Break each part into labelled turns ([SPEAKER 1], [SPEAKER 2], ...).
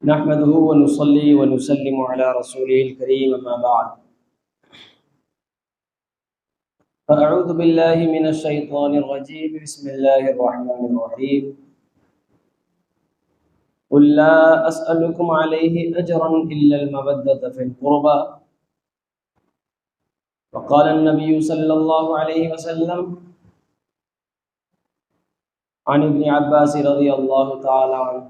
[SPEAKER 1] نحمده ونصلي ونسلم على رسوله الكريم أما بعد فأعوذ بالله من الشيطان الرجيم بسم الله الرحمن الرحيم قل لا أسألكم عليه أجرا إلا المودة في القربى وقال النبي صلى الله عليه وسلم عن ابن عباس رضي الله تعالى عنه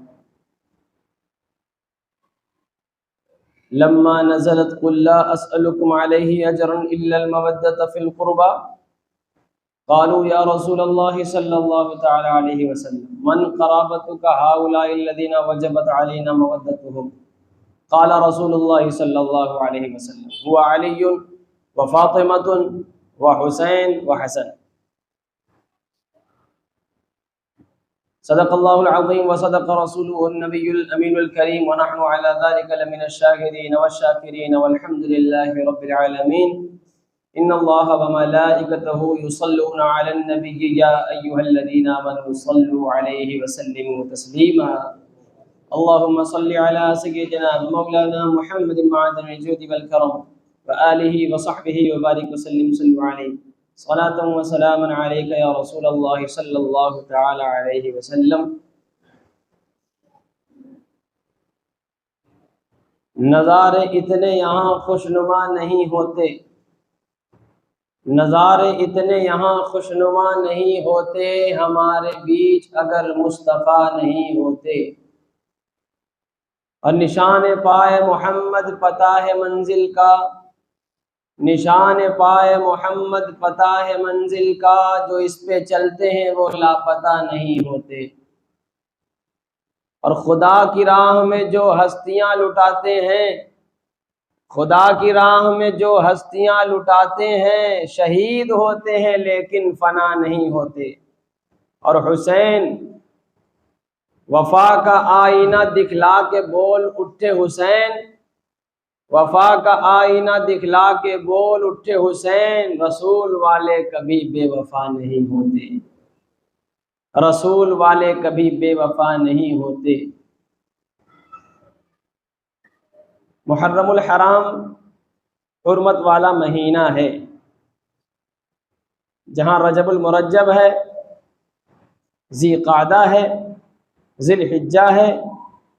[SPEAKER 1] لما نزلت قل لا أسألكم عليه أجرا إلا المودة في القربى قالوا يا رسول الله صلى الله تعالى عليه وسلم من قرابتك هؤلاء الذين وجبت علينا مودتهم قال رسول الله صلى الله عليه وسلم هو علي وفاطمة وحسين وحسن صدق الله العظيم وصدق رسوله النبي الأمين الكريم ونحن على ذلك لمن الشاهدين والشاكرين والحمد لله رب العالمين إن الله وملائكته يصلون على النبي يا أيها الذين آمنوا صلوا عليه وسلموا تسليما اللهم صل على سيدنا مولانا محمد معدن الجود والكرم وآله وصحبه وبارك وسلم صلوا عليه صلاة وسلاما عليك يا رسول الله صلی اللہ تعالی علیہ وسلم۔ نظارے اتنے یہاں خوشنما نہیں ہوتے، نظارے اتنے یہاں خوشنما نہیں ہوتے، ہمارے بیچ اگر مصطفیٰ نہیں ہوتے، اور نشان پائے محمد پتہ ہے منزل کا، نشان پائے محمد پتہ ہے منزل کا، جو اس پہ چلتے ہیں وہ لاپتہ نہیں ہوتے۔ اور خدا کی راہ میں جو ہستیاں لٹاتے ہیں، خدا کی راہ میں جو ہستیاں لٹاتے ہیں، شہید ہوتے ہیں لیکن فنا نہیں ہوتے۔ اور حسین وفا کا آئینہ دکھلا کے بول اٹھے، حسین وفا کا آئینہ دکھلا کے بول اٹھے، حسین رسول والے کبھی بے وفا نہیں ہوتے، رسول والے کبھی بے وفا نہیں ہوتے۔ محرم الحرام حرمت والا مہینہ ہے، جہاں رجب المرجب ہے، ذی قعدہ ہے، ذی الحجہ ہے،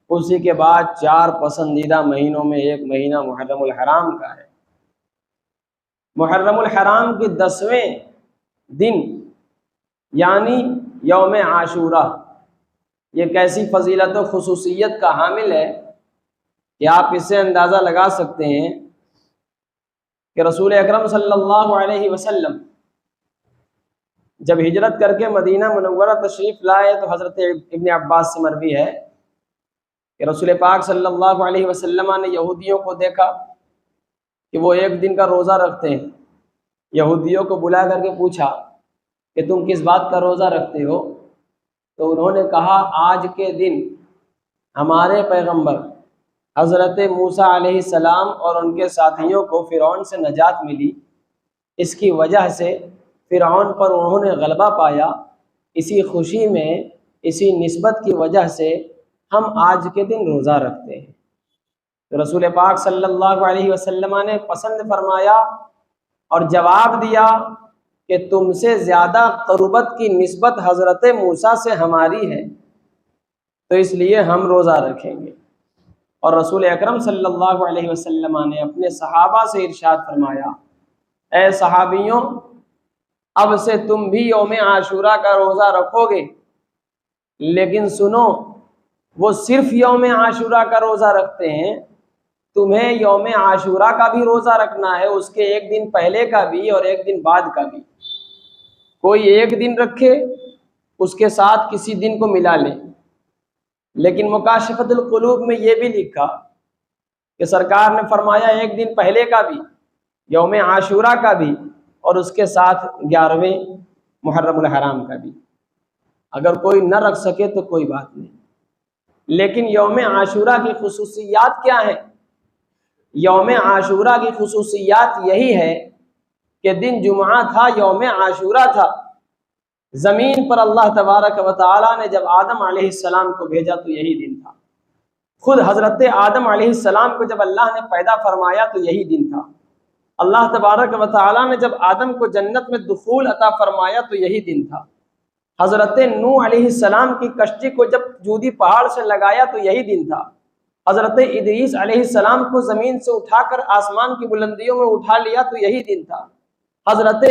[SPEAKER 1] اسی کے بعد 4 پسندیدہ مہینوں میں ایک مہینہ محرم الحرام کا ہے۔ محرم الحرام کے 10ویں دن یعنی یوم عاشورہ، یہ کیسی فضیلت و خصوصیت کا حامل ہے کہ آپ اس سے اندازہ لگا سکتے ہیں کہ رسول اکرم صلی اللہ علیہ وسلم جب ہجرت کر کے مدینہ منورہ تشریف لائے تو حضرت ابن عباس سے مروی ہے کہ رسول پاک صلی اللہ علیہ وسلم نے یہودیوں کو دیکھا کہ وہ ایک دن کا روزہ رکھتے ہیں۔ یہودیوں کو بلا کر کے پوچھا کہ تم کس بات کا روزہ رکھتے ہو؟ تو انہوں نے کہا آج کے دن ہمارے پیغمبر حضرت موسیٰ علیہ السلام اور ان کے ساتھیوں کو فرعون سے نجات ملی، اس کی وجہ سے فرعون پر انہوں نے غلبہ پایا، اسی خوشی میں، اسی نسبت کی وجہ سے ہم آج کے دن روزہ رکھتے ہیں۔ تو رسول پاک صلی اللہ علیہ وسلم نے پسند فرمایا اور جواب دیا کہ تم سے زیادہ قربت کی نسبت حضرت موسیٰ سے ہماری ہے، تو اس لیے ہم روزہ رکھیں گے۔ اور رسول اکرم صلی اللہ علیہ وسلم نے اپنے صحابہ سے ارشاد فرمایا، اے صحابیوں، اب سے تم بھی یوم عاشورہ کا روزہ رکھو گے، لیکن سنو، وہ صرف یوم عاشورہ کا روزہ رکھتے ہیں، تمہیں یوم عاشورہ کا بھی روزہ رکھنا ہے، اس کے ایک دن پہلے کا بھی اور ایک دن بعد کا بھی۔ کوئی ایک دن رکھے، اس کے ساتھ کسی دن کو ملا لے، لیکن مکاشفۃ القلوب میں یہ بھی لکھا کہ سرکار نے فرمایا ایک دن پہلے کا بھی، یوم عاشورہ کا بھی، اور اس کے ساتھ 11ویں محرم الحرام کا بھی۔ اگر کوئی نہ رکھ سکے تو کوئی بات نہیں، لیکن یوم عاشورہ کی خصوصیات کیا ہیں؟ یوم عاشورہ کی خصوصیات یہی ہے کہ دن جمعہ تھا، یوم عاشورہ تھا، زمین پر اللہ تبارک و تعالیٰ نے جب آدم علیہ السلام کو بھیجا تو یہی دن تھا۔ خود حضرت آدم علیہ السلام کو جب اللہ نے پیدا فرمایا تو یہی دن تھا. اللہ تبارک و تعالیٰ نے جب آدم کو جنت میں دخول عطا فرمایا تو یہی دن تھا. حضرت نوح علیہ السلام کی کشتی کو جب جودی پہاڑ سے لگایا تو یہی دن تھا. حضرت ادریس علیہ السلام کو زمین سے اٹھا کر آسمان کی بلندیوں میں اٹھا لیا تو یہی دن تھا. حضرت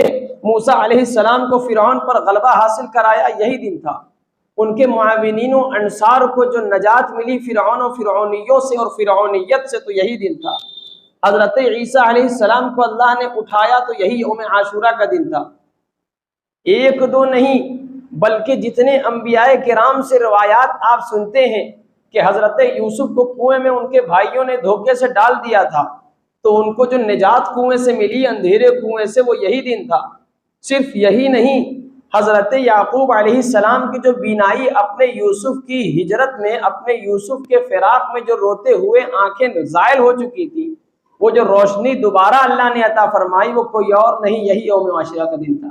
[SPEAKER 1] موسیٰ علیہ السلام کو فرعون پر غلبہ حاصل کرایا یہی دن تھا. ان کے معاونین و انصار کو جو نجات ملی فرعون و فرعونیوں سے اور فرعونیت سے تو یہی دن تھا. حضرت عیسیٰ علیہ السلام کو اللہ نے اٹھایا تو یہی یوم عاشورہ کا دن تھا. ایک دو نہیں بلکہ جتنے انبیاء کرام سے روایات آپ سنتے ہیں کہ حضرت یوسف کو کنویں میں ان کے بھائیوں نے دھوکے سے ڈال دیا تھا تو ان کو جو نجات کنویں سے ملی، اندھیرے کنویں سے، وہ یہی دن تھا. صرف یہی نہیں، حضرت یعقوب علیہ السلام کی جو بینائی اپنے یوسف کی ہجرت میں، اپنے یوسف کے فراق میں جو روتے ہوئے آنکھیں زائل ہو چکی تھی، وہ جو روشنی دوبارہ اللہ نے عطا فرمائی وہ کوئی اور نہیں، یہی یوم عاشورہ کا دن تھا.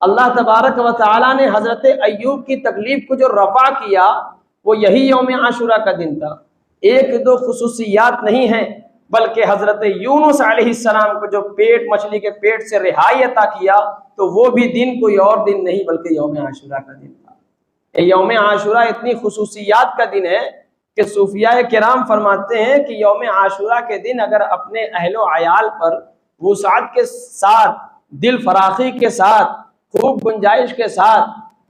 [SPEAKER 1] اللہ تبارک و تعالیٰ نے حضرت ایوب کی تکلیف کو جو رفع کیا وہ یہی یوم عاشورہ کا دن تھا. ایک دو خصوصیات نہیں ہیں بلکہ حضرت یونس علیہ السلام کو جو مچھلی کے پیٹ سے رہائی عطا کیا تو وہ بھی دن کوئی اور دن نہیں بلکہ یوم عاشورہ کا دن تھا. یوم عاشورہ اتنی خصوصیات کا دن ہے کہ صوفیاء کرام فرماتے ہیں کہ یوم عاشورہ کے دن اگر اپنے اہل و عیال پر وسعت کے ساتھ، دل فراخی کے ساتھ، خوب گنجائش کے ساتھ،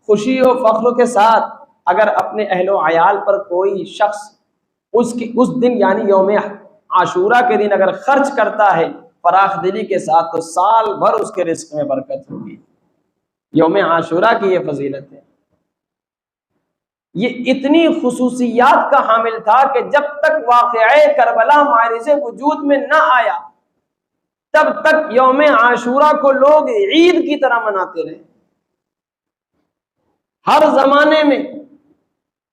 [SPEAKER 1] خوشی و فخر کے ساتھ اگر اپنے اہل و عیال پر کوئی شخص اس دن یعنی یوم عاشورہ کے دن اگر خرچ کرتا ہے فراخ دلی کے ساتھ تو سال بھر اس کے رزق میں برکت ہوگی. یوم عاشورہ کی یہ فضیلت ہے. یہ اتنی خصوصیات کا حامل تھا کہ جب تک واقعہ کربلا معرض وجود میں نہ آیا تب تک یوم عاشورہ کو لوگ عید کی طرح مناتے رہے. ہر زمانے میں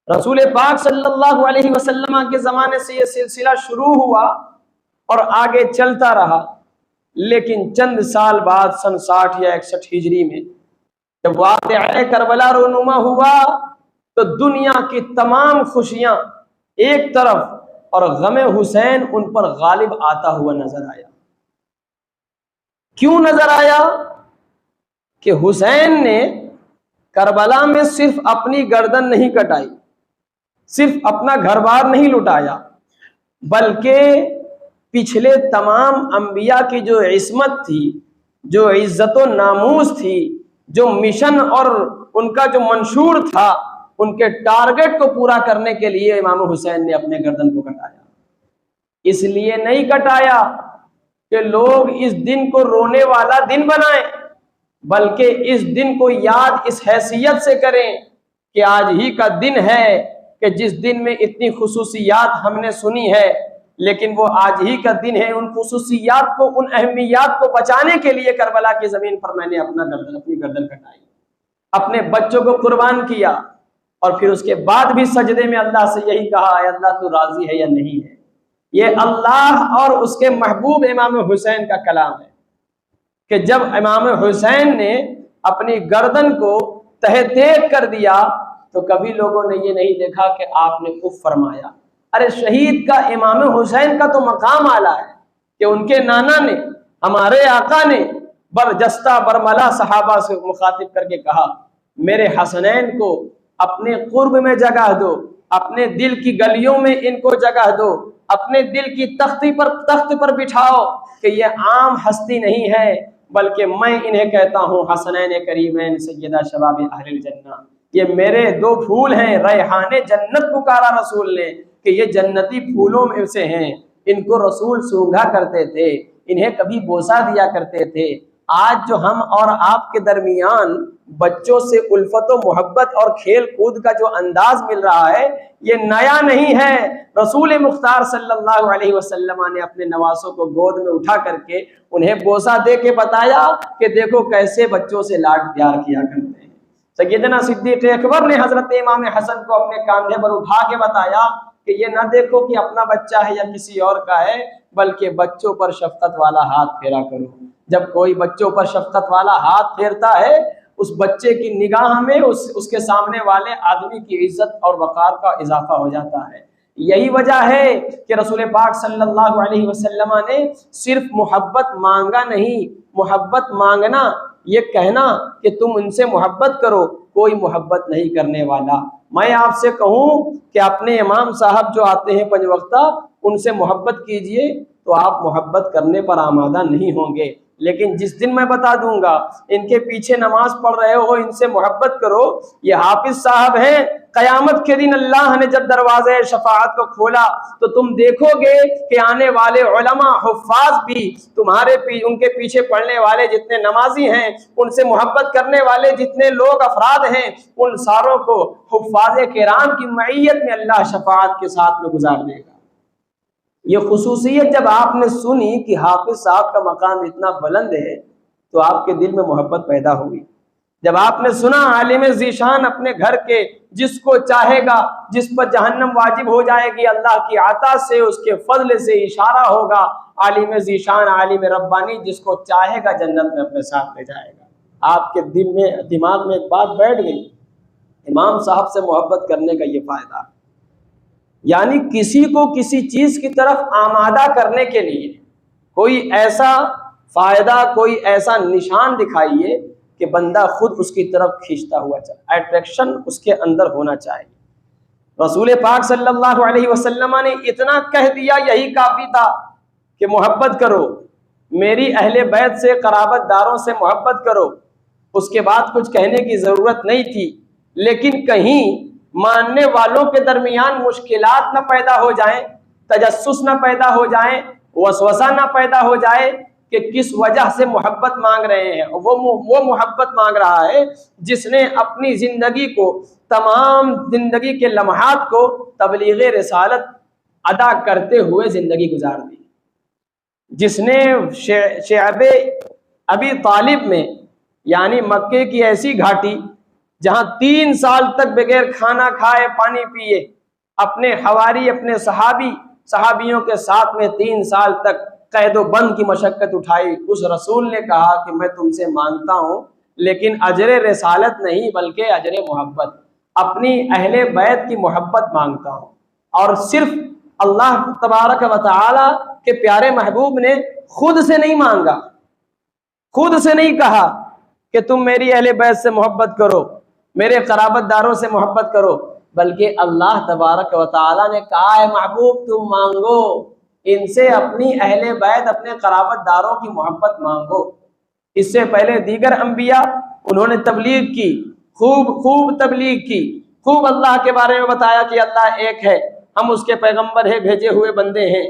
[SPEAKER 1] رسول پاک صلی اللہ علیہ وسلم کے زمانے سے یہ سلسلہ شروع ہوا اور آگے چلتا رہا، لیکن چند سال بعد سن 60 یا 61 ہجری میں جب واقعہ کربلا رونما ہوا تو دنیا کی تمام خوشیاں ایک طرف اور غم حسین ان پر غالب آتا ہوا نظر آیا. کیوں نظر آیا؟ کہ حسین نے کربلا میں صرف اپنی گردن نہیں کٹائی، صرف اپنا گھر بار نہیں لٹایا، بلکہ پچھلے تمام انبیاء کی جو عصمت تھی، جو عزت و ناموس تھی، جو مشن اور ان کا جو منشور تھا، ان کے ٹارگٹ کو پورا کرنے کے لیے امام حسین نے اپنے گردن کو کٹایا. اس لیے نہیں کٹایا کہ لوگ اس دن کو رونے والا دن بنائیں، بلکہ اس دن کو یاد اس حیثیت سے کریں کہ آج ہی کا دن ہے کہ جس دن میں اتنی خصوصیات ہم نے سنی ہے، لیکن وہ آج ہی کا دن ہے. ان خصوصیات کو، ان اہمیات کو بچانے کے لیے کربلا کی زمین پر میں نے اپنی گردن کٹائی، اپنے بچوں کو قربان کیا، اور پھر اس کے بعد بھی سجدے میں اللہ سے یہی کہا، اے اللہ تو راضی ہے یا نہیں ہے. یہ اللہ اور اس کے محبوب امام حسین کا کلام ہے کہ جب امام حسین نے اپنی گردن کو تہ تیغ کر دیا تو کبھی لوگوں نے یہ نہیں دیکھا کہ آپ نے اف فرمایا. ارے شہید کا، امام حسین کا تو مقام اعلیٰ ہے کہ ان کے نانا نے، ہمارے آقا نے برجستہ برملا صحابہ سے مخاطب کر کے کہا، میرے حسنین کو اپنے قرب میں جگہ دو، اپنے دل کی گلیوں میں ان کو جگہ دو، اپنے دل کی تخت پر بٹھاؤ کہ یہ عام ہستی نہیں ہے بلکہ میں انہیں کہتا ہوں حسنین کریمین سیدہ شباب اہل الجنہ. یہ میرے دو پھول ہیں، ریحان جنت پکارا رسول نے کہ یہ جنتی پھولوں میں سے ہیں. ان کو رسول سونگھا کرتے تھے، انہیں کبھی بوسہ دیا کرتے تھے. آج جو ہم اور آپ کے درمیان بچوں سے الفت و محبت اور کھیل کود کا جو انداز مل رہا ہے یہ نیا نہیں ہے. رسول مختار صلی اللہ علیہ وسلم نے اپنے نواسوں کو گود میں اٹھا کر کے انہیں بوسہ دے کے بتایا کہ دیکھو کیسے بچوں سے لاڈ پیار کیا کرتے ہیں. سیدنا صدیق اکبر نے حضرت امام حسن کو اپنے کاندھے پر اٹھا کے بتایا کہ یہ نہ دیکھو کہ اپنا بچہ ہے یا کسی اور کا ہے، بلکہ بچوں پر شفقت والا ہاتھ پھیرا کرو. جب کوئی بچوں پر شفقت والا ہاتھ پھیرتا ہے اس بچے کی نگاہ میں اس کے سامنے والے آدمی کی عزت اور وقار کا اضافہ ہو جاتا ہے. یہی وجہ ہے کہ رسول پاک صلی اللہ علیہ وسلم نے صرف محبت مانگا نہیں، محبت مانگنا یہ کہنا کہ تم ان سے محبت کرو، کوئی محبت نہیں کرنے والا۔ میں آپ سے کہوں کہ اپنے امام صاحب جو آتے ہیں 5 وقتہ ان سے محبت کیجئے تو آپ محبت کرنے پر آمادہ نہیں ہوں گے، لیکن جس دن میں بتا دوں گا ان کے پیچھے نماز پڑھ رہے ہو ان سے محبت کرو، یہ حافظ صاحب ہیں، قیامت کے دن اللہ نے جب دروازے شفاعت کو کھولا تو تم دیکھو گے کہ آنے والے علماء حفاظ بھی تمہارے ان کے پیچھے پڑھنے والے جتنے نمازی ہیں، ان سے محبت کرنے والے جتنے لوگ افراد ہیں، ان ساروں کو حفاظ کرام کی معیت میں اللہ شفاعت کے ساتھ میں گزار دے گا۔ یہ خصوصیت جب آپ نے سنی کہ حافظ صاحب کا مقام اتنا بلند ہے تو آپ کے دل میں محبت پیدا ہوئی۔ جب آپ نے سنا عالم ذیشان اپنے گھر کے جس کو چاہے گا، جس پر جہنم واجب ہو جائے گی اللہ کی عطا سے، اس کے فضل سے اشارہ ہوگا، عالم ذیشان عالم ربانی جس کو چاہے گا جنت میں اپنے ساتھ لے جائے گا۔ آپ کے دل میں دماغ میں ایک بات بیٹھ گئی، امام صاحب سے محبت کرنے کا یہ فائدہ، یعنی کسی کو کسی چیز کی طرف آمادہ کرنے کے لیے کوئی ایسا فائدہ، کوئی ایسا نشان دکھائیے کہ بندہ خود اس کی طرف کھینچتا ہوا چلا، اٹریکشن اس کے اندر ہونا چاہیے۔ رسول پاک صلی اللہ علیہ وسلم نے اتنا کہہ دیا یہی کافی تھا کہ محبت کرو، میری اہل بیت سے، قرابت داروں سے محبت کرو، اس کے بعد کچھ کہنے کی ضرورت نہیں تھی۔ لیکن کہیں ماننے والوں کے درمیان مشکلات نہ پیدا ہو جائیں، تجسس نہ پیدا ہو جائیں، وسوسہ نہ پیدا ہو جائے کہ کس وجہ سے محبت مانگ رہے ہیں۔ وہ محبت مانگ رہا ہے جس نے اپنی زندگی کو، تمام زندگی کے لمحات کو تبلیغ رسالت ادا کرتے ہوئے زندگی گزار دی، جس نے شعب ابی طالب میں، یعنی مکے کی ایسی گھاٹی جہاں 3 سال تک بغیر کھانا کھائے پانی پیے، اپنے حواری، اپنے صحابیوں کے ساتھ میں 3 سال تک قید و بند کی مشقت اٹھائی، اس رسول نے کہا کہ میں تم سے مانگتا ہوں لیکن اجر رسالت نہیں بلکہ اجر محبت، اپنی اہل بیت کی محبت مانگتا ہوں۔ اور صرف اللہ تبارک و تعالی کے پیارے محبوب نے خود سے نہیں مانگا، خود سے نہیں کہا کہ تم میری اہل بیت سے محبت کرو، میرے قرابت داروں سے محبت کرو، بلکہ اللہ تبارک و تعالی نے کہا ہے محبوب تم مانگو، ان سے اپنی اہل بیت، اپنے قرابت داروں کی محبت مانگو۔ اس سے پہلے دیگر انبیاء انہوں نے تبلیغ کی، خوب تبلیغ کی، خوب اللہ کے بارے میں بتایا کہ اللہ ایک ہے، ہم اس کے پیغمبر ہیں، بھیجے ہوئے بندے ہیں،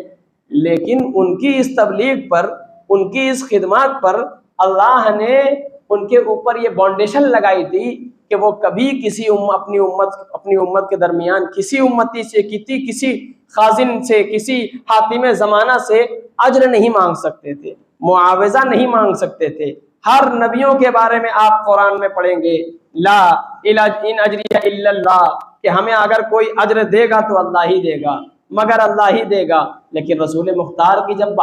[SPEAKER 1] لیکن ان کی اس تبلیغ پر، ان کی اس خدمات پر اللہ نے ان کے اوپر یہ فاؤنڈیشن لگائی تھی کہ وہ کبھی کسی اپنی امت کے درمیان کسی امتی سے، کسی خازن سے، کسی حاکم زمانہ سے اجر نہیں مانگ سکتے تھے، معاوضہ نہیں مانگ سکتے تھے۔ ہر نبیوں کے بارے میں آپ قرآن میں پڑھیں گے لا ان اجریہ الا اللہ، کہ ہمیں اگر کوئی اجر دے گا تو اللہ ہی دے گا، مگر اللہ ہی دے گا۔ لیکن رسول مختار کی جب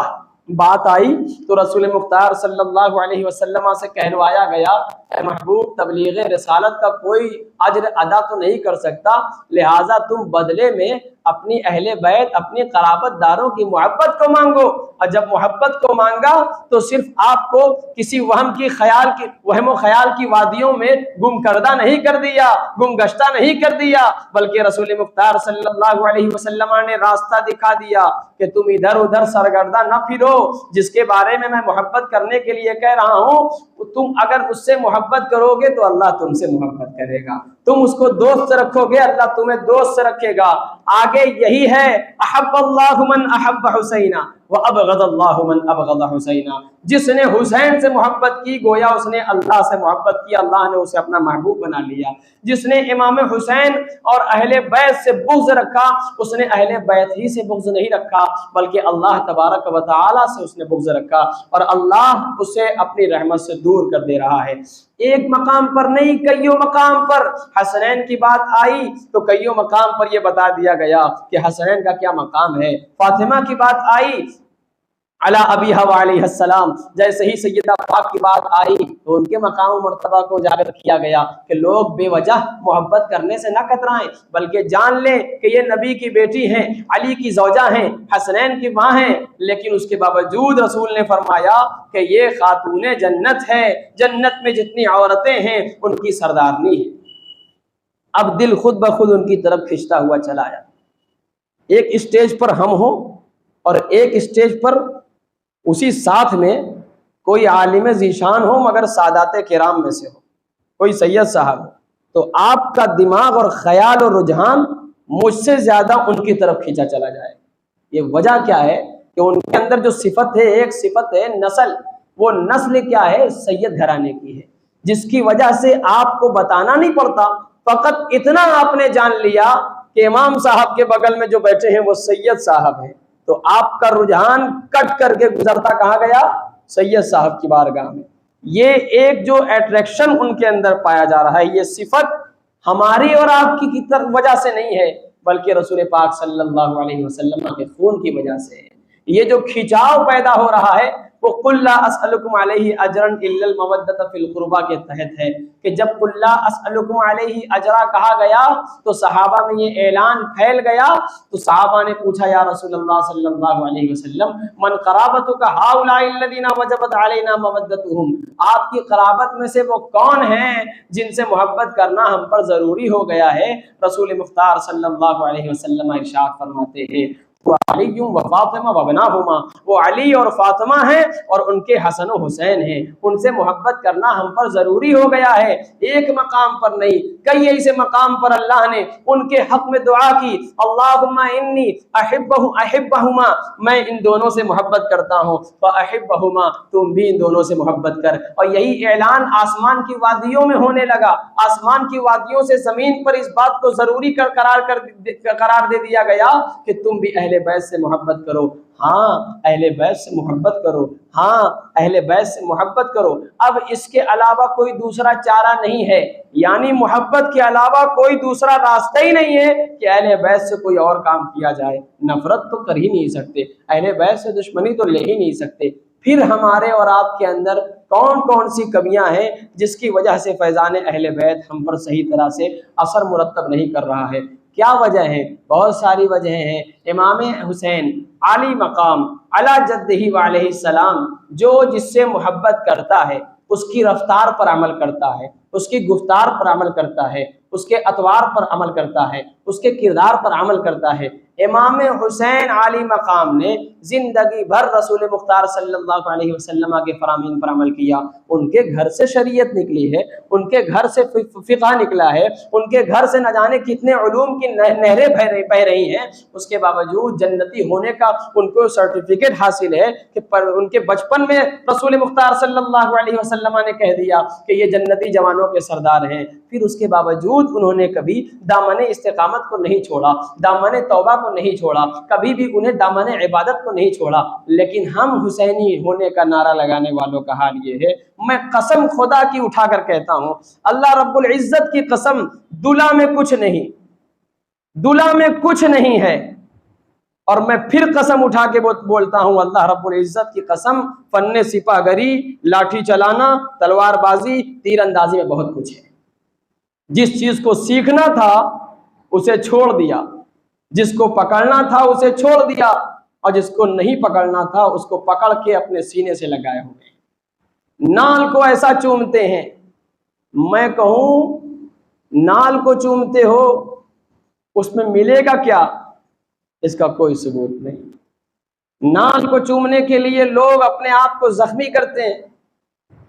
[SPEAKER 1] بات آئی تو رسول مختار صلی اللہ علیہ وسلم سے کہلوایا گیا اے محبوب تبلیغ رسالت کا کوئی اجر ادا تو نہیں کر سکتا، لہٰذا تم بدلے میں اپنی اہل بیت، اپنی قرابت داروں کی محبت کو مانگو۔ اور جب محبت کو مانگا تو صرف آپ کو کسی وہم و خیال کی وادیوں میں گم کردہ نہیں کر دیا، گم گشتہ نہیں کر دیا، بلکہ رسول مختار صلی اللہ علیہ وسلم نے راستہ دکھا دیا کہ تم ادھر ادھر سرگردہ نہ پھرو، جس کے بارے میں محبت کرنے کے لیے کہہ رہا ہوں، تم اگر اس سے محبت کرو گے تو اللہ تم سے محبت کرے گا، تم اس کو دوست رکھو گے اللہ تمہیں دوست رکھے گا۔ آگے یہی ہے احب اللہ من احب حسینہ وابغض اللہ من ابغض حسینہ، جس نے حسین سے محبت کی گویا اس نے اللہ سے محبت کی، اللہ نے اسے اپنا محبوب بنا لیا۔ جس نے امام حسین اور اہل بیت سے بغض رکھا اس نے اہل بیت ہی سے بغض نہیں رکھا بلکہ اللہ تبارک و تعالی سے اس نے بغض رکھا، اور اللہ اسے اپنی رحمت سے دور کر دے رہا ہے۔ ایک مقام پر نہیں کئیوں مقام پر حسنین کی بات آئی تو کئیوں مقام پر یہ بتا دیا گیا کہ حسنین کا کیا مقام ہے۔ فاطمہ کی بات آئی، علی ابیہا علیہ السلام، جیسے ہی سیدہ پاک کی بات آئی تو ان کے مقام و مرتبہ کو اجاگر کیا گیا کہ لوگ بے وجہ محبت کرنے سے نہ کترائیں، بلکہ جان لیں کہ یہ نبی کی بیٹی ہیں، علی کی زوجہ ہیں، حسنین کی ماں ہیں، لیکن اس کے باوجود رسول نے فرمایا کہ یہ خاتون جنت ہے، جنت میں جتنی عورتیں ہیں ان کی سردارنی ہے۔ اب دل خود بخود ان کی طرف کھنچتا ہوا چلا آیا۔ ایک اسٹیج پر ہم ہوں اور ایک اسٹیج پر اسی ساتھ میں کوئی عالم ذیشان ہو مگر سادات کرام میں سے ہو، کوئی سید صاحب ہو، تو آپ کا دماغ اور خیال اور رجحان مجھ سے زیادہ ان کی طرف کھینچا چلا جائے۔ یہ وجہ کیا ہے کہ ان کے اندر جو صفت ہے، ایک صفت ہے نسل، وہ نسل کیا ہے؟ سید گھرانے کی ہے، جس کی وجہ سے آپ کو بتانا نہیں پڑتا، فقط اتنا آپ نے جان لیا کہ امام صاحب کے بغل میں جو بیٹھے ہیں وہ سید صاحب ہیں، تو آپ کا رجحان کٹ کر کے گزرتا کہاں گیا؟ سید صاحب کی بارگاہ میں۔ یہ ایک جو اٹریکشن ان کے اندر پایا جا رہا ہے، یہ صفت ہماری اور آپ کی وجہ سے نہیں ہے، بلکہ رسول پاک صلی اللہ علیہ وسلم کے خون کی وجہ سے ہے۔ یہ جو کھچاؤ پیدا ہو رہا ہے وہ قُلْ لَا أَسْأَلُكُمْ عَلَيْهِ أَجْرًا إِلَّا الْمَوَدَّةَ فِي الْقُرْبَى کے تحت ہے کہ جب قُلْ لَا أَسْأَلُكُمْ عَلَيْهِ أَجْرًا کہا گیا تو صحابہ میں یہ اعلان پھیل گیا، تو صحابہ نے پوچھا یا رسول اللہ صلی اللہ علیہ وسلم من قرابتك هؤلاء الذين وجبت علينا مودتهم، آپ کی قرابت میں سے وہ کون ہیں جن سے محبت کرنا ہم پر ضروری ہو گیا ہے؟ رسول مختار صلی اللہ علیہ وسلم ارشاد فرماتے ہیں وہ علی و فاطمہ وابناہما، وہ علی اور فاطمہ ہیں اور ان کے حسن و حسین ہیں، ان سے محبت کرنا ہم پر ضروری ہو گیا ہے۔ ایک مقام پر نہیں، کئی ایسے مقام پر اللہ نے ان کے حق میں دعا کی، اللہم انی احبہما، میں ان دونوں سے محبت کرتا ہوں، فاحبہما، تم بھی ان دونوں سے محبت کر۔ اور یہی اعلان آسمان کی وادیوں میں ہونے لگا، آسمان کی وادیوں سے زمین پر اس بات کو ضروری قرار دے دیا گیا کہ تم بھی اہل بیت سے محبت کرو، ہاں اہل بیت سے محبت کرو، ہاں اہل بیت سے محبت کرو۔ اب اس کے علاوہ کوئی دوسرا چارہ نہیں ہے، یعنی محبت کے علاوہ کوئی دوسرا راستہ ہی نہیں ہے کہ اہل بیت سے کوئی اور کام کیا جائے۔ نفرت تو کر ہی نہیں سکتے، اہل بیت سے دشمنی تو لے ہی نہیں سکتے، پھر ہمارے اور آپ کے اندر کون کون سی کمیاں ہیں جس کی وجہ سے فیضان اہل بیت ہم پر صحیح طرح سے اثر مرتب نہیں کر رہا ہے؟ کیا وجہ ہے؟ بہت ساری وجہیں ہیں۔ امام حسین عالی مقام علی جدہ علیہ السلام، جو جس سے محبت کرتا ہے اس کی رفتار پر عمل کرتا ہے، اس کی گفتار پر عمل کرتا ہے، اس کے اطوار پر عمل کرتا ہے، اس کے کردار پر عمل کرتا ہے۔ امام حسین عالی مقام نے زندگی بھر رسول مختار صلی اللہ علیہ وسلم کے فرامین پر عمل کیا، ان کے گھر سے شریعت نکلی ہے، ان کے گھر سے فقہ نکلا ہے، ان کے گھر سے نہ جانے کتنے علوم کی نہریں بہ رہی ہیں، اس کے باوجود جنتی ہونے کا ان کو سرٹیفکیٹ حاصل ہے کہ ان کے بچپن میں رسول مختار صلی اللہ علیہ وسلم نے کہہ دیا کہ یہ جنتی جوانوں کے سردار ہیں، پھر اس کے باوجود انہوں نے کبھی دامن استقامت کو نہیں چھوڑا، دامن توبہ کو نہیں چھوڑا، کبھی بھی انہیں دامن عبادت کو نہیں چھوڑا۔ لیکن ہم حسینی ہونے کا نعرہ لگانے والوں کا حال یہ ہے، میں قسم خدا کی اٹھا کر کہتا ہوں، اللہ رب العزت کی قسم، دلہا میں کچھ نہیں، دلہا میں کچھ نہیں ہے، اور میں پھر قسم اٹھا کے بولتا ہوں اللہ رب العزت کی قسم، فن سپاہ گری، لاٹھی چلانا، تلوار بازی، تیر اندازی میں بہت کچھ ہے۔ جس چیز کو سیکھنا تھا اسے چھوڑ دیا، جس کو پکڑنا تھا اسے چھوڑ دیا، اور جس کو نہیں پکڑنا تھا اس کو پکڑ کے اپنے سینے سے لگائے ہوئے۔ نال کو ایسا چومتے ہیں، میں کہوں نال کو چومتے ہو اس میں ملے گا کیا؟ اس کا کوئی ثبوت نہیں۔ نال کو چومنے کے لیے لوگ اپنے آپ کو زخمی کرتے ہیں،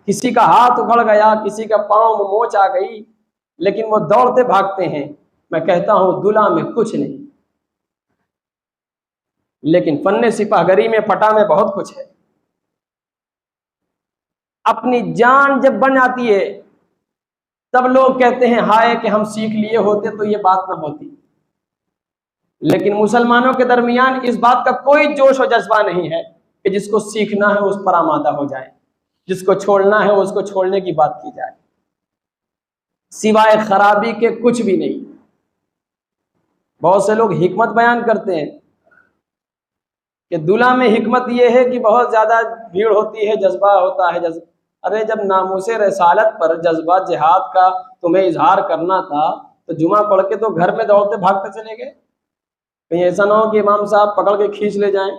[SPEAKER 1] کسی کا ہاتھ اکھڑ گیا، کسی کا پاؤں میں موچ آ گئی، لیکن وہ دوڑتے بھاگتے ہیں۔ میں کہتا ہوں دلہا میں کچھ نہیں، لیکن فن سپاہ گری میں پٹا میں بہت کچھ ہے۔ اپنی جان جب بن آتی ہے تب لوگ کہتے ہیں ہائے کہ ہم سیکھ لیے ہوتے تو یہ بات نہ ہوتی، لیکن مسلمانوں کے درمیان اس بات کا کوئی جوش و جذبہ نہیں ہے کہ جس کو سیکھنا ہے اس پر آمادہ ہو جائے، جس کو چھوڑنا ہے اس کو چھوڑنے کی بات کی جائے، سوائے خرابی کے کچھ بھی نہیں۔ بہت سے لوگ حکمت بیان کرتے ہیں کہ دلہا میں حکمت یہ ہے کہ بہت زیادہ بھیڑ ہوتی ہے، جذبہ ہوتا ہے ارے جب ناموس رسالت پر جذبہ جہاد کا تمہیں اظہار کرنا تھا تو جمعہ پڑھ کے تو گھر میں دوڑتے بھاگتے چلے گئے. کہیں ایسا نہ ہو کہ امام صاحب پکڑ کے کھینچ لے جائیں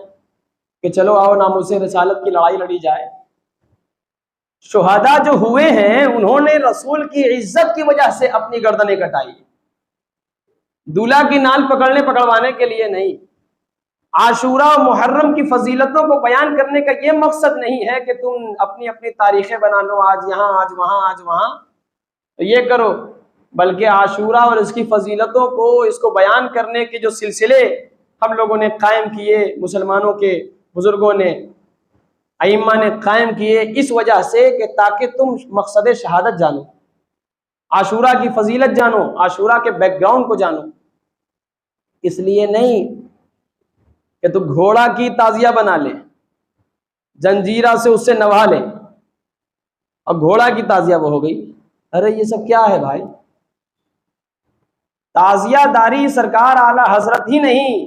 [SPEAKER 1] کہ چلو آؤ ناموس رسالت کی لڑائی لڑی جائے. شہداء جو ہوئے ہیں انہوں نے رسول کی عزت کی وجہ سے اپنی گردنیں کٹائی، دولہا کی نال پکڑوانے کے لیے نہیں. عاشورہ و محرم کی فضیلتوں کو بیان کرنے کا یہ مقصد نہیں ہے کہ تم اپنی اپنی تاریخیں بنا لو، آج یہاں آج وہاں آج وہاں یہ کرو، بلکہ عاشورہ اور اس کی فضیلتوں کو اس کو بیان کرنے کے جو سلسلے ہم لوگوں نے قائم کیے، مسلمانوں کے بزرگوں نے ائمہ نے قائم کیے، اس وجہ سے کہ تاکہ تم مقصد شہادت جانو، عاشورہ کی فضیلت جانو، عاشورہ کے بیک گراؤنڈ کو جانو. اس لیے نہیں کہ تو گھوڑا کی تازیہ بنا لے، زنجیرہ سے اس سے نوا لے اور گھوڑا کی تازیہ وہ ہو گئی. ارے یہ سب کیا ہے بھائی؟ تازیہ داری سرکار اعلی حضرت ہی نہیں،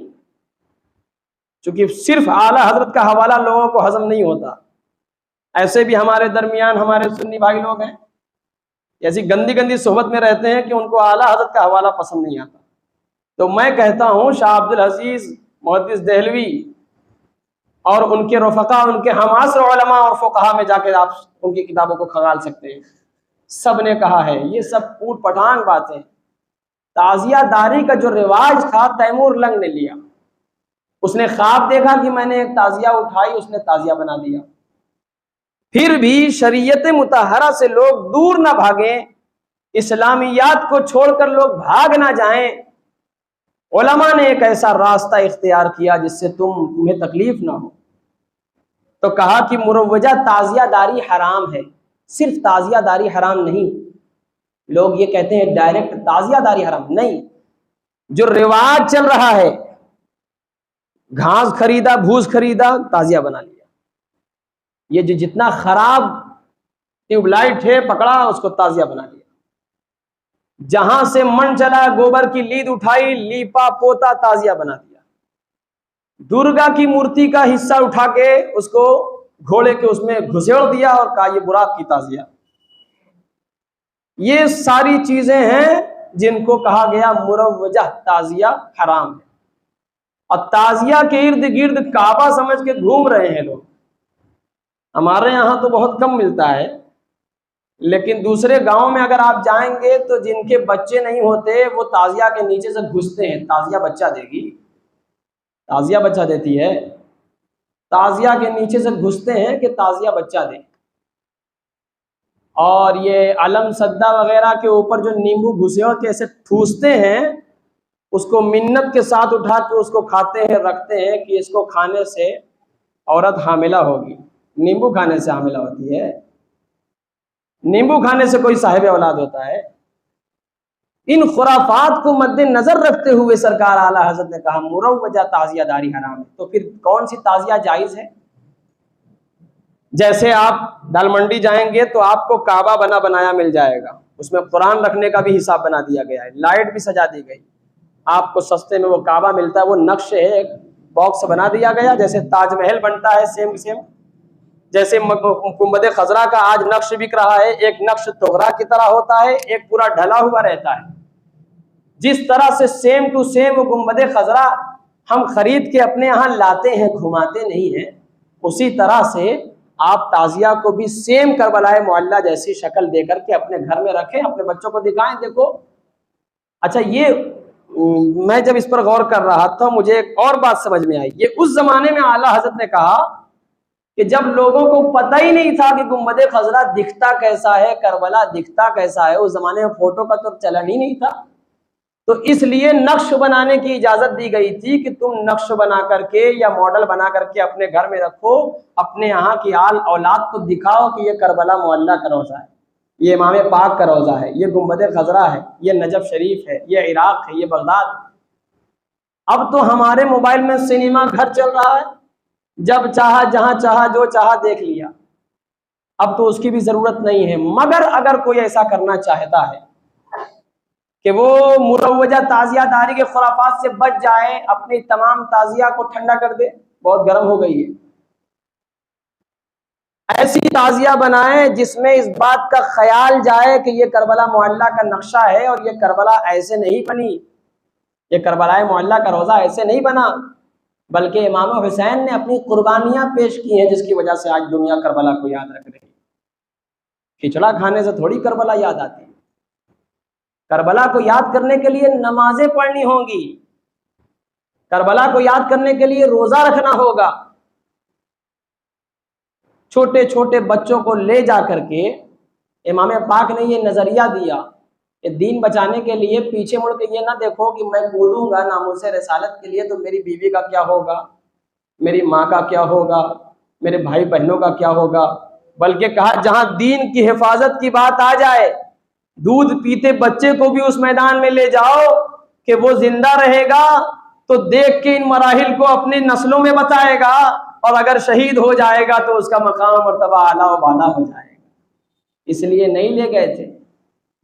[SPEAKER 1] چونکہ صرف اعلی حضرت کا حوالہ لوگوں کو ہضم نہیں ہوتا. ایسے بھی ہمارے درمیان ہمارے سنی بھائی لوگ ہیں ایسی گندی گندی صحبت میں رہتے ہیں کہ ان کو اعلی حضرت کا حوالہ پسند نہیں آتا. تو میں کہتا ہوں شاہ عبد العزیز محدث دہلوی اور ان کے رفقا، ان کے ہمعصر علماء اور فقہا میں جا کے آپ ان کی کتابوں کو کھنگال سکتے ہیں. سب نے کہا ہے، یہ سب اوٹ پٹانگ باتیں. تعزیہ داری کا جو رواج تھا تیمور لنگ نے لیا، اس نے خواب دیکھا کہ میں نے ایک تعزیہ اٹھائی، اس نے تعزیہ بنا دیا. پھر بھی شریعت مطہرہ سے لوگ دور نہ بھاگیں، اسلامیات کو چھوڑ کر لوگ بھاگ نہ جائیں. علماء نے ایک ایسا راستہ اختیار کیا جس سے تمہیں تکلیف نہ ہو. تو کہا کہ مروجہ تعزیہ داری حرام ہے. صرف تعزیہ داری حرام نہیں، لوگ یہ کہتے ہیں ڈائریکٹ تعزیہ داری حرام نہیں، جو رواج چل رہا ہے، گھاس خریدا بھوس خریدا تعزیہ بنا لیا، یہ جو جتنا خراب ٹیوب لائٹ ہے پکڑا اس کو تعزیہ بنا لیا، جہاں سے من چلا گوبر کی لید اٹھائی لیپا پوتا تعزیہ بنا دیا، درگا کی مورتی کا حصہ اٹھا کے اس کو گھوڑے کے اس میں گھسیڑ دیا اور کہا یہ براق کی تعزیہ. یہ ساری چیزیں ہیں جن کو کہا گیا مروجہ تعزیہ حرام ہے. اور تعزیہ کے ارد گرد کعبہ سمجھ کے گھوم رہے ہیں لوگ. ہمارے یہاں تو بہت کم ملتا ہے، لیکن دوسرے گاؤں میں اگر آپ جائیں گے تو جن کے بچے نہیں ہوتے وہ تعزیہ کے نیچے سے گھستے ہیں. تعزیہ بچہ دے گی، تعزیہ بچہ دیتی ہے، تعزیہ کے نیچے سے گھستے ہیں کہ تعزیہ بچہ دے. اور یہ علم سدہ وغیرہ کے اوپر جو نیمبو گھسیڑ کے ایسے ٹھوستے ہیں، اس کو منت کے ساتھ اٹھا کے اس کو کھاتے ہیں، رکھتے ہیں کہ اس کو کھانے سے عورت حاملہ ہوگی. نیمبو کھانے سے حاملہ ہوتی ہے؟ نیمبو کھانے سے کوئی صاحب اولاد ہوتا ہے؟ ان خرافات کو مد نظر رکھتے ہوئے سرکار اعلی حضرت نے کہا مروجہ تعزیہ داری حرام ہے. تو پھر کون سی تعزیہ جائز ہے؟ جیسے آپ دال منڈی جائیں گے تو آپ کو کعبہ بنا بنایا مل جائے گا، اس میں قرآن رکھنے کا بھی حساب بنا دیا گیا ہے، لائٹ بھی سجا دی گئی، آپ کو سستے میں وہ کعبہ ملتا ہے. وہ نقش ہے، ایک باکس بنا دیا گیا جیسے تاج محل بنتا ہے، سیم جیسے گنبد خضرا کا آج نقش بک رہا ہے، ایک نقش طغرا کی طرح ہوتا ہے، ایک پورا ڈھلا ہوا رہتا ہے. جس طرح سے سیم ٹو سیم وہ گنبد خضرا ہم خرید کے اپنے یہاں لاتے ہیں، گھماتے نہیں ہیں، اسی طرح سے آپ تعزیہ کو بھی سیم کربلائے معلیٰ جیسی شکل دے کر کے اپنے گھر میں رکھیں، اپنے بچوں کو دکھائیں. دیکھو اچھا، یہ میں جب اس پر غور کر رہا تھا مجھے ایک اور بات سمجھ میں آئی. یہ اس زمانے میں اعلیٰ حضرت نے کہا کہ جب لوگوں کو پتہ ہی نہیں تھا کہ گنبد خضرا دکھتا کیسا ہے، کربلا دکھتا کیسا ہے، اس زمانے میں فوٹو کا تو چلن ہی نہیں تھا، تو اس لیے نقش بنانے کی اجازت دی گئی تھی کہ تم نقش بنا کر کے یا ماڈل بنا کر کے اپنے گھر میں رکھو، اپنے یہاں کی آل اولاد کو دکھاؤ کہ یہ کربلا معلیٰ کا روضہ ہے، یہ امام پاک کا روضہ ہے، یہ گنبد خضرا ہے، یہ نجف شریف ہے، یہ عراق ہے، یہ بغداد. اب تو ہمارے موبائل میں سنیما گھر چل رہا ہے، جب چاہا جہاں چاہا جو چاہا دیکھ لیا، اب تو اس کی بھی ضرورت نہیں ہے. مگر اگر کوئی ایسا کرنا چاہتا ہے کہ وہ مروجہ تعزیہ داری کے خرافات سے بچ جائے، اپنی تمام تعزیہ کو ٹھنڈا کر دے، بہت گرم ہو گئی ہے. ایسی تعزیہ بنائیں جس میں اس بات کا خیال جائے کہ یہ کربلا معلیٰ کا نقشہ ہے اور یہ کربلا ایسے نہیں بنی، یہ کربلا معلیٰ کا روضہ ایسے نہیں بنا، بلکہ امام حسین نے اپنی قربانیاں پیش کی ہیں جس کی وجہ سے آج دنیا کربلا کو یاد رکھ رہی ہے. کھچڑا کھانے سے تھوڑی کربلا یاد آتی ہے. کربلا کو یاد کرنے کے لیے نمازیں پڑھنی ہوں گی، کربلا کو یاد کرنے کے لیے روزہ رکھنا ہوگا. چھوٹے چھوٹے بچوں کو لے جا کر کے امام پاک نے یہ نظریہ دیا کہ دین بچانے کے لیے پیچھے مڑ کے یہ نہ دیکھو کہ میں کودوں گا ناموس رسالت کے لیے تو میری بیوی کا کیا ہوگا، میری ماں کا کیا ہوگا، میرے بھائی بہنوں کا کیا ہوگا، بلکہ کہا جہاں دین کی حفاظت کی بات آ جائے دودھ پیتے بچے کو بھی اس میدان میں لے جاؤ کہ وہ زندہ رہے گا تو دیکھ کے ان مراحل کو اپنی نسلوں میں بتائے گا، اور اگر شہید ہو جائے گا تو اس کا مقام مرتبہ اعلیٰ و بالا ہو جائے گا. اس لیے نہیں لے گئے تھے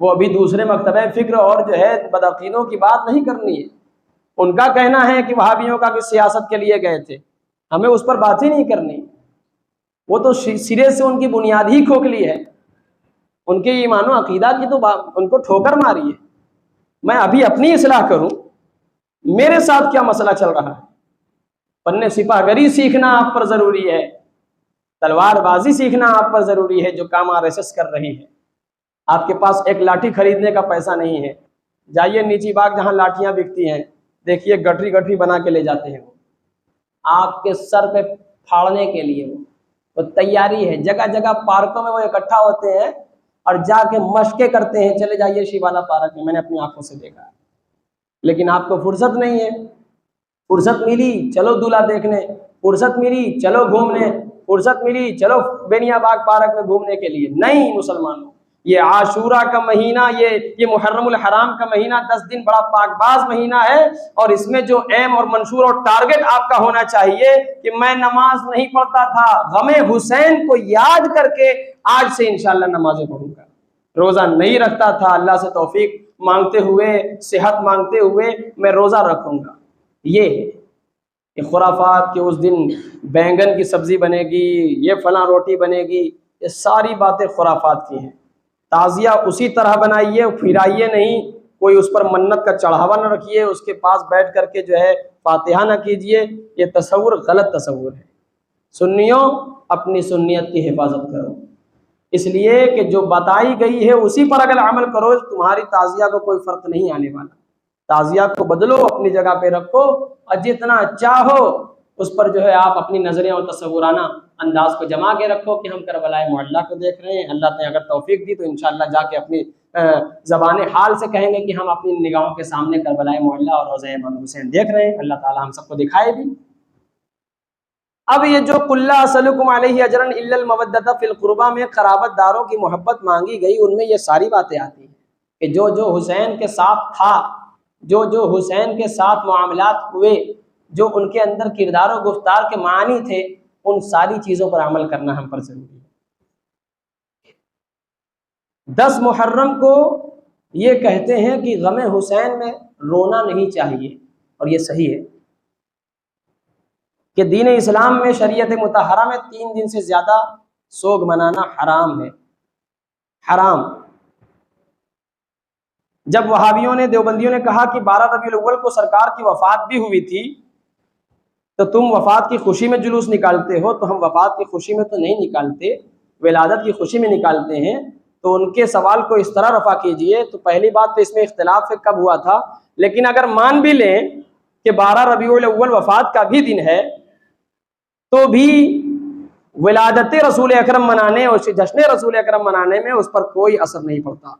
[SPEAKER 1] وہ. ابھی دوسرے مکتبہ فکر اور جو ہے بدعقیدوں کی بات نہیں کرنی ہے. ان کا کہنا ہے کہ وہابیوں کا کہ سیاست کے لیے گئے تھے، ہمیں اس پر بات ہی نہیں کرنی. وہ تو سرے سے ان کی بنیاد ہی کھوکھلی ہے، ان کے ایمان و عقیدہ کی تو ان کو ٹھوکر ماری ہے. میں ابھی اپنی اصلاح کروں، میرے ساتھ کیا مسئلہ چل رہا ہے. پنے سپاہ گری سیکھنا آپ پر ضروری ہے، تلوار بازی سیکھنا آپ پر ضروری ہے جو کام RSS کر رہی ہے. آپ کے پاس ایک لاٹھی خریدنے کا پیسہ نہیں ہے، جائیے نیچی باغ جہاں لاٹھیاں بکتی ہیں، دیکھیے گٹری گٹری بنا کے لے جاتے ہیں. وہ آپ کے سر پہ پھاڑنے کے لیے وہ تیاری ہے. جگہ جگہ پارکوں میں وہ اکٹھا ہوتے ہیں اور جا کے مشقیں کرتے ہیں. چلے جائیے شیوالا پارک میں، میں نے اپنی آنکھوں سے دیکھا. لیکن آپ کو فرصت نہیں ہے. فرصت ملی چلو دولہا دیکھنے، فرصت ملی چلو گھومنے، فرصت ملی چلو بینیا باغ پارک میں گھومنے کے لیے. نہیں مسلمانوں، یہ عاشورہ کا مہینہ، یہ محرم الحرام کا مہینہ 10 دن بڑا پاک باز مہینہ ہے، اور اس میں جو ایم اور منشور اور ٹارگٹ آپ کا ہونا چاہیے کہ میں نماز نہیں پڑھتا تھا، غم حسین کو یاد کر کے آج سے انشاءاللہ نمازیں پڑھوں گا. روزہ نہیں رکھتا تھا، اللہ سے توفیق مانگتے ہوئے، صحت مانگتے ہوئے میں روزہ رکھوں گا. یہ ہے کہ خرافات کہ اس دن بینگن کی سبزی بنے گی، یہ فلاں روٹی بنے گی، یہ ساری باتیں خرافات کی ہیں. تعزیہ اسی طرح بنائیے، پھرائیے نہیں. کوئی اس پر منت کا چڑھاوا نہ رکھیے، اس کے پاس بیٹھ کر کے جو ہے فاتحہ نہ کیجیے. یہ تصور غلط تصور ہے. سنیوں اپنی سنیت کی حفاظت کرو، اس لیے کہ جو بتائی گئی ہے اسی پر اگر عمل کرو تمہاری تعزیہ کو کوئی فرق نہیں آنے والا. تعزیہ کو بدلو، اپنی جگہ پہ رکھو، اور جتنا چاہو اس پر جو ہے آپ اپنی نظریں اور تصورانہ انداز کو جما کے رکھو کہ ہم کربلا معلیٰ کو دیکھ رہے ہیں. اللہ نے اگر توفیق دی تو انشاءاللہ جا کے اپنی زبان حال سے کہیں گے کہ ہم اپنی نگاہوں کے سامنے کربلا معلیٰ اور روضہ امام حسین دیکھ رہے ہیں. اللہ تعالی ہم سب کو دکھائے بھی. اب یہ جو قل لا اسألکم علیہ اجرا الا المودۃ فی القربیٰ میں قرابت داروں کی محبت مانگی گئی، ان میں یہ ساری باتیں آتی ہیں کہ جو حسین کے ساتھ تھا، جو حسین کے ساتھ معاملات ہوئے، جو ان کے اندر کردار و گفتار کے معانی تھے، ان ساری چیزوں پر عمل کرنا ہم پر ضروری ہے. 10 محرم کو یہ کہتے ہیں کہ غم حسین میں رونا نہیں چاہیے، اور یہ صحیح ہے کہ دین اسلام میں شریعت مطہرہ میں 3 دن سے زیادہ سوگ منانا حرام ہے. حرام. جب وہابیوں نے، دیوبندیوں نے کہا کہ 12 ربیع الاول کو سرکار کی وفات بھی ہوئی تھی تو تم وفات کی خوشی میں جلوس نکالتے ہو، تو ہم وفات کی خوشی میں تو نہیں نکالتے، ولادت کی خوشی میں نکالتے ہیں. تو ان کے سوال کو اس طرح رفع کیجئے. تو پہلی بات تو اس میں اختلاف ہے کب ہوا تھا، لیکن اگر مان بھی لیں کہ 12 ربیع الاول وفات کا بھی دن ہے تو بھی ولادت رسول اکرم منانے اور جشن رسول اکرم منانے میں اس پر کوئی اثر نہیں پڑتا،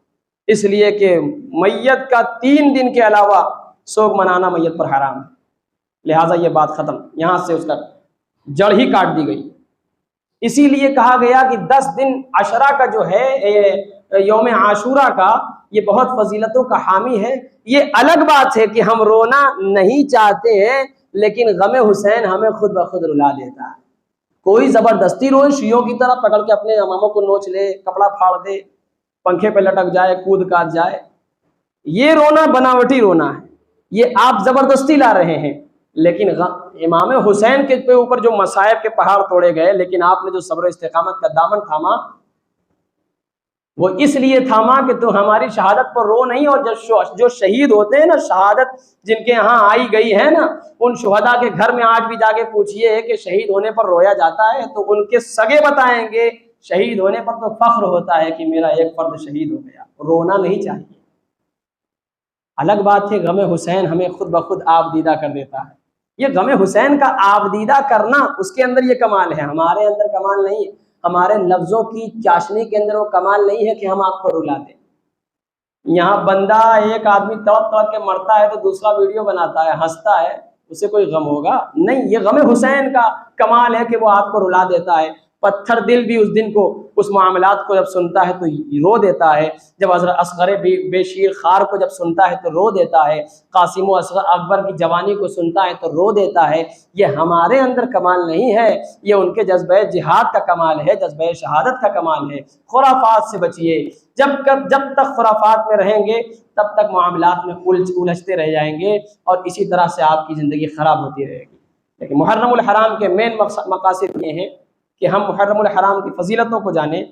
[SPEAKER 1] اس لیے کہ میت کا 3 دن کے علاوہ سوگ منانا میت پر حرام ہے. لہٰذا یہ بات ختم، یہاں سے اس کا جڑ ہی کاٹ دی گئی. اسی لیے کہا گیا کہ 10 دن عشرہ کا جو ہے یوم عاشورہ کا، یہ بہت فضیلتوں کا حامی ہے. یہ الگ بات ہے کہ ہم رونا نہیں چاہتے ہیں، لیکن غم حسین ہمیں خود بخود رلا دیتا ہے. کوئی زبردستی روئے شیعوں کی طرح پکڑ کے اپنے اماموں کو نوچ لے، کپڑا پھاڑ دے، پنکھے پہ لٹک جائے، کود کاٹ جائے، یہ رونا بناوٹی رونا ہے. یہ آپ زبردستی لا رہے ہیں. لیکن امام حسین کے اوپر جو مصائب کے پہاڑ توڑے گئے، لیکن آپ نے جو صبر و استقامت کا دامن تھاما، وہ اس لیے تھاما کہ تو ہماری شہادت پر رو نہیں۔ اور جو شہید ہوتے ہیں نا، شہادت جن کے یہاں آئی گئی ہے نا، ان شہداء کے گھر میں آج بھی جا کے پوچھئے کہ شہید ہونے پر رویا جاتا ہے، تو ان کے سگے بتائیں گے شہید ہونے پر تو فخر ہوتا ہے کہ میرا ایک فرد شہید ہو گیا، رونا نہیں چاہیے۔ الگ بات ہے غم حسین ہمیں خود بخود آبدیدہ کر دیتا ہے، یہ غم حسین کا آبدیدہ کرنا، اس کے اندر یہ کمال ہے، ہمارے اندر کمال نہیں ہے، ہمارے لفظوں کی چاشنی کے اندر وہ کمال نہیں ہے کہ ہم آپ کو رلا دیں۔ یہاں بندہ ایک آدمی تڑپ تڑپ کے مرتا ہے تو دوسرا ویڈیو بناتا ہے، ہنستا ہے، اسے کوئی غم ہوگا نہیں۔ یہ غم حسین کا کمال ہے کہ وہ آپ کو رلا دیتا ہے۔ پتھر دل بھی اس دن کو، اس معاملات کو جب سنتا ہے تو رو دیتا ہے۔ جب حضرت اصغر بے شیر خار کو جب سنتا ہے تو رو دیتا ہے، قاسم و اصغر اکبر کی جوانی کو سنتا ہے تو رو دیتا ہے۔ یہ ہمارے اندر کمال نہیں ہے، یہ ان کے جذبہ جہاد کا کمال ہے، جذبہ شہادت کا کمال ہے۔ خرافات سے بچیے، جب تک خرافات میں رہیں گے تب تک معاملات میں الجھتے رہ جائیں گے، اور اسی طرح سے آپ کی زندگی خراب ہوتی رہے گی۔ لیکن محرم الحرام کے مین مقاصد یہ ہیں کہ ہم محرم الحرام کی فضیلتوں کو جانیں،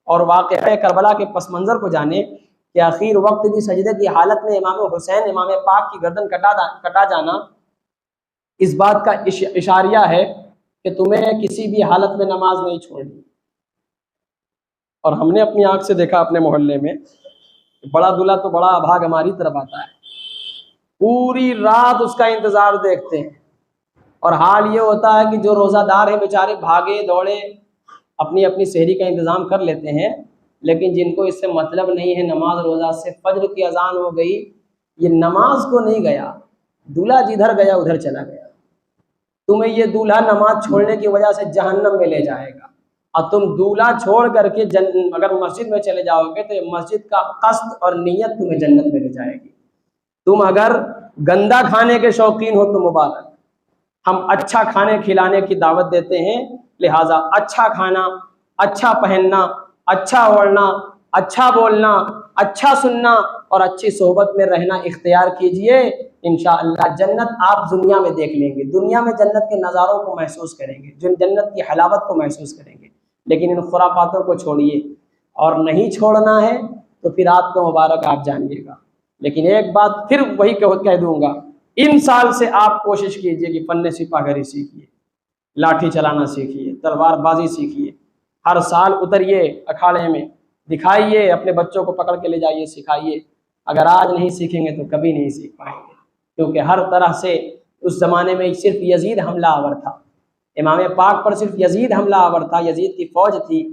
[SPEAKER 1] اور واقعہ کربلا کے پس منظر کو جانیں کہ آخر وقت بھی سجدے کی حالت میں امام حسین، امام پاک کی گردن کٹا جانا اس بات کا اشاریہ ہے کہ تمہیں کسی بھی حالت میں نماز نہیں چھوڑنی۔ اور ہم نے اپنی آنکھ سے دیکھا اپنے محلے میں، بڑا دلہا تو بڑا بھاگ ہماری طرف آتا ہے، پوری رات اس کا انتظار دیکھتے ہیں، اور حال یہ ہوتا ہے کہ جو روزہ دار ہیں بیچارے بھاگے دوڑے اپنی اپنی سحری کا انتظام کر لیتے ہیں، لیکن جن کو اس سے مطلب نہیں ہے نماز روزہ سے، فجر کی اذان ہو گئی، یہ نماز کو نہیں گیا، دلہا جدھر گیا ادھر چلا گیا۔ تمہیں یہ دولہا نماز چھوڑنے کی وجہ سے جہنم میں لے جائے گا، اور تم دولہا چھوڑ کر کے اگر مسجد میں چلے جاؤ گے تو مسجد کا قصد اور نیت تمہیں جنت میں لے جائے گی۔ تم اگر گندا کھانے کے شوقین ہو تو مبارک، ہم اچھا کھانے کھلانے کی دعوت دیتے ہیں، لہٰذا اچھا کھانا، اچھا پہننا، اچھا اوڑھنا، اچھا بولنا، اچھا سننا اور اچھی صحبت میں رہنا اختیار کیجئے۔ انشاءاللہ جنت آپ دنیا میں دیکھ لیں گے، دنیا میں جنت کے نظاروں کو محسوس کریں گے، جنت کی حلاوت کو محسوس کریں گے۔ لیکن ان خرافاتوں کو چھوڑیے، اور نہیں چھوڑنا ہے تو پھر آپ کو مبارک، آپ جانیے گا۔ لیکن ایک بات پھر وہی کہہ دوں گا، ان سال سے آپ کوشش کیجئے کہ فن سپاہ گری سیکھیے، لاٹھی چلانا سیکھیے، تلوار بازی سیکھیے، ہر سال اتریے اکھاڑے میں، دکھائیے، اپنے بچوں کو پکڑ کے لے جائیے، سکھائیے۔ اگر آج نہیں سیکھیں گے تو کبھی نہیں سیکھ پائیں گے، کیونکہ ہر طرح سے اس زمانے میں صرف یزید حملہ آور تھا، امام پاک پر صرف یزید حملہ آور تھا، یزید کی فوج تھی۔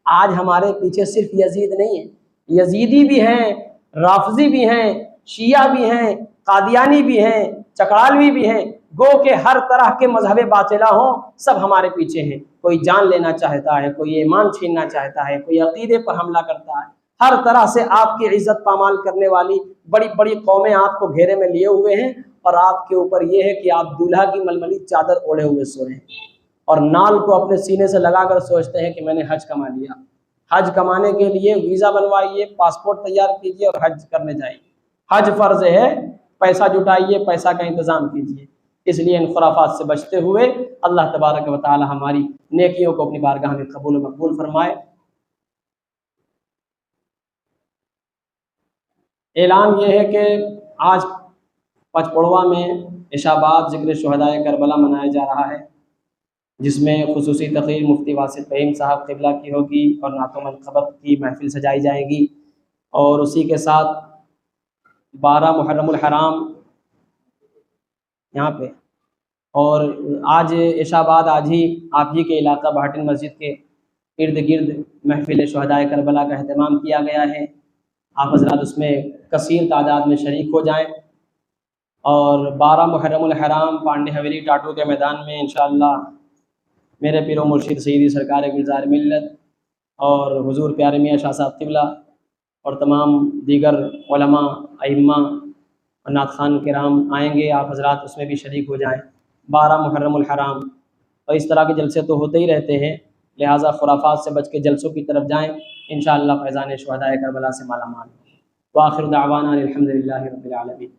[SPEAKER 1] آج ہمارے پیچھے صرف یزید نہیں ہے، یزیدی بھی ہیں، رافضی بھی ہیں، شیعہ بھی ہیں، قادیانی بھی ہیں، چکڑالوی بھی ہیں، گو کہ ہر طرح کے مذہب باطلہ ہوں، سب ہمارے پیچھے ہیں۔ کوئی جان لینا چاہتا ہے، کوئی ایمان چھیننا چاہتا ہے، کوئی عقیدے پر حملہ کرتا ہے، ہر طرح سے آپ کی عزت پامال کرنے والی بڑی بڑی قومیں آپ کو گھیرے میں لیے ہوئے ہیں، اور آپ کے اوپر یہ ہے کہ آپ دولہا کی ململی چادر اوڑھے ہوئے سوئے ہیں، اور نال کو اپنے سینے سے لگا کر سوچتے ہیں کہ میں نے حج کما لیا۔ حج کمانے کے لیے ویزا بنوائیے، پاسپورٹ تیار کیجیے اور حج کرنے جائیے۔ حج فرض ہے، پیسہ جٹائیے، پیسہ کا انتظام کیجیے۔ اس لیے ان خرافات سے بچتے ہوئے اللہ تبارک و تعالی ہماری نیکیوں کو اپنی بارگاہ میں قبول و مقبول فرمائے۔ اعلان یہ ہے کہ آج پچپڑوا میں عشاء بعد ذکر شہداء کربلا منایا جا رہا ہے، جس میں خصوصی تقریر مفتی واسط فہیم صاحب قبلہ کی ہوگی، اور نعت و منقبت کی محفل سجائی جائے گی، اور اسی کے ساتھ 12 محرم الحرام یہاں پہ، اور آج عشاء بعد آج ہی آپ ہی کے علاقہ بھاٹن مسجد کے ارد گرد محفل شہداء کربلا کا اہتمام کیا گیا ہے۔ آپ حضرات اس میں کثیر تعداد میں شریک ہو جائیں، اور 12 محرم الحرام پانڈے حویلی ٹاٹو کے میدان میں انشاءاللہ میرے پیر و مرشد سیدی سرکار گلزار ملت اور حضور پیارے میاں شاہ صاحب قبلہ اور تمام دیگر علماء، ائمہ اور نعت خوان کرام آئیں گے، آپ حضرات اس میں بھی شریک ہو جائیں۔ 12 محرم الحرام، اور اس طرح کے جلسے تو ہوتے ہی رہتے ہیں، لہٰذا خرافات سے بچ کے جلسوں کی طرف جائیں، انشاءاللہ فیضان شہداء کربلا سے مالا مال۔ وآخر دعوانا الحمدللہ رب العالمین۔